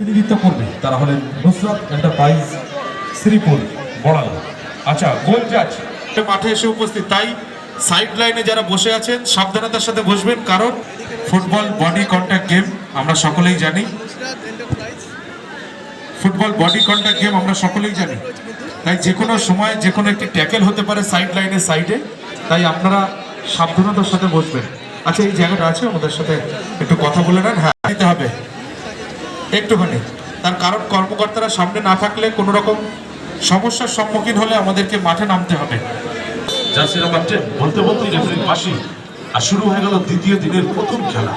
প্রতিনিধিত্ব করবে তারা হলেন নুসরাত এন্টারপ্রাইজ শ্রীপুর বড়ালা। আচ্ছা, গোল জাজ মাঠে এসে উপস্থিত, তাই সাইড লাইনে যারা বসে আছেন সাবধানতার সাথে বসবেন, কারণ ফুটবল বডি কন্ট্যাক্ট গেম আমরা সকলেই জানি, ফুটবল বডি কন্ট্যাক্ট গেম আমরা সকলেই জানি, তাই যে কোনো সময় যে কোনো একটি ট্যাকেল হতে পারে সাইড লাইনের সাইডে, তাই আপনারা সাবধানতার সাথে বসবেন। আচ্ছা, এই জায়গাটা আছে আমাদের সাথে একটু কথা বলে নেন। হ্যাঁ, দিতে হবে একটুখানি, তার কারণ কর্মকর্তারা সামনে না থাকলে কোনো রকম সমস্যার সম্মুখীন হলে আমাদেরকে মাঠে নামতে হবে। জার্সি নাম্বার 10 বলতে বলতে রেফারির পাশে আর শুরু হয়ে গেল দ্বিতীয় দিনের প্রথম খেলা।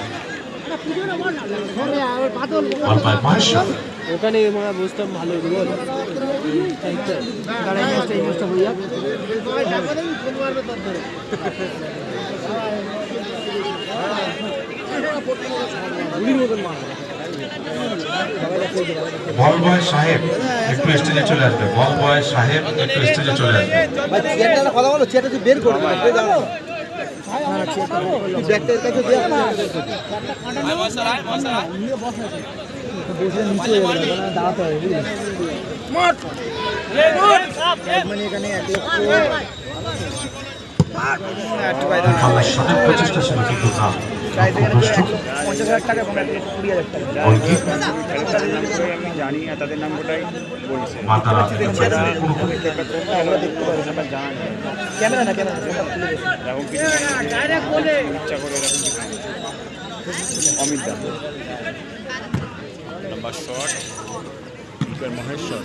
ওখানে বুঝতাম ভালো বল বয় সাহেব একটু স্টেজে চলে আসবে, বল বয় সাহেব একটু স্টেজে চলে আসবে। কথা বলো, চেয়ারটা বের করো, দাঁড়াতে হবে মানে এখানে 1 লক্ষ সঠিক প্রচেষ্টা ছিল কিন্তু না, 50,000 টাকা এবং 20,000 টাকা আমি জানি না তাদের নাম ওটাই বলছে মাতারা আমরা দেখতে পারি আমরা জানি ক্যামেরা না ক্যামেরা এরকম কিছু ডাইরেক্ট বলে ইচ্ছা করে এরকম অমিত দা লম্বা শট কিপার মহেশ্বর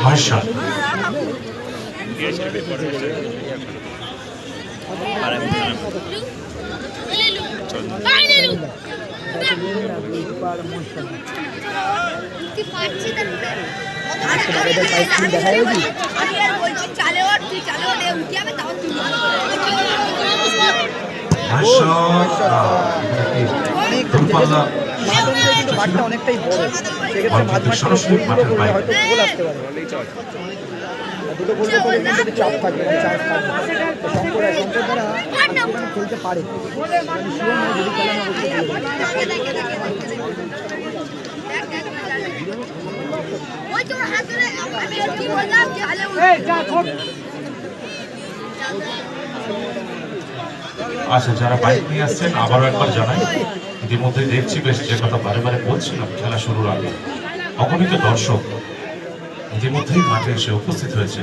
ভাষা মাঠটা অনেকটাই বড়, সেক্ষেত্রে সরাসরি হয়তো গোল আসতে পারে, দুটো গোল করে কিন্তু চাপ থাকবে, চান্স থাকবে, সম্পদ দ্বারা খেলতে পারে। আচ্ছা, যারা বাইক নিয়ে আসছেন আবারও একবার জানাই, ইতিমধ্যে দেখছি বেশ যে কথা বারে বারে বলছিলাম খেলা শুরুর আগে, অগণিত দর্শক ইতিমধ্যেই মাঠে এসে উপস্থিত হয়েছে।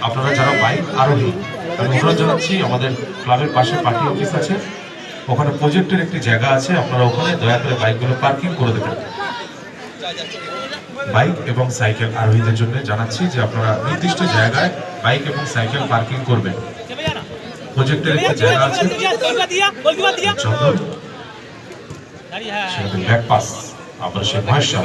আপনারা যারা বাইক আরোহী, আমি অনুরোধ জানাচ্ছি, আমাদের ক্লাবের পাশে পার্টি অফিস আছে, ওখানে প্রজেক্টের একটি জায়গা আছে, আপনারা ওখানে দয়া করে বাইকগুলো পার্কিং করে দেবেন। বাইক এবং সাইকেল আরোহীদের জন্য জানাচ্ছি যে আপনারা নির্দিষ্ট জায়গায় বাইক এবং সাইকেল পার্কিং করবেন। প্রজেক্টের একটি জায়গা আছে, চন্দন ব্যাক পাস, আপনার সে মহেশ্বর